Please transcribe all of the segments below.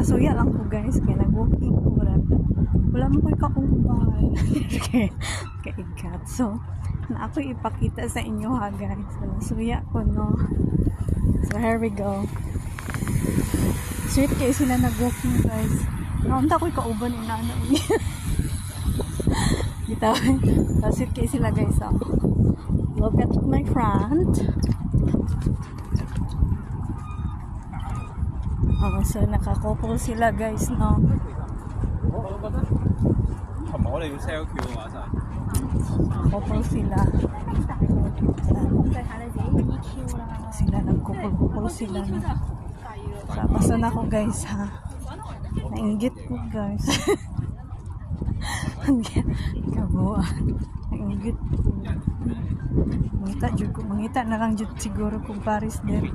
Nasuya lang ko guys, kaya nag-walking ko. Wala mo ko'y kauban. Kaigat. So, na ako ipakita sa inyo ha guys. So, nasuya ko no. So, here we go. Sweet kayo sila nag-walking guys. Naunta ko'y kauban inana. Gitaw. So, sweet kayo sila guys. So, look at my front. Oh, so nakakopol sila guys, no? Couple sila. Sila nagkupol sila. Basta na ako guys ha. Nainggit ko guys. Kabuwa. Nainggit ko. Mangita na lang dyan siguro kung Paris din.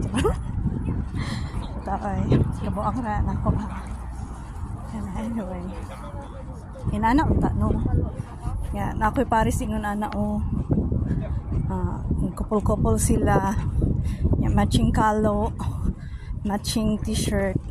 Takay. Kabuang ra na ako ha. Anyway. Inana unta no. Ya, na ako'y Paris ingon ana o. Couple sila. Ya, matching kalo, matching t-shirt.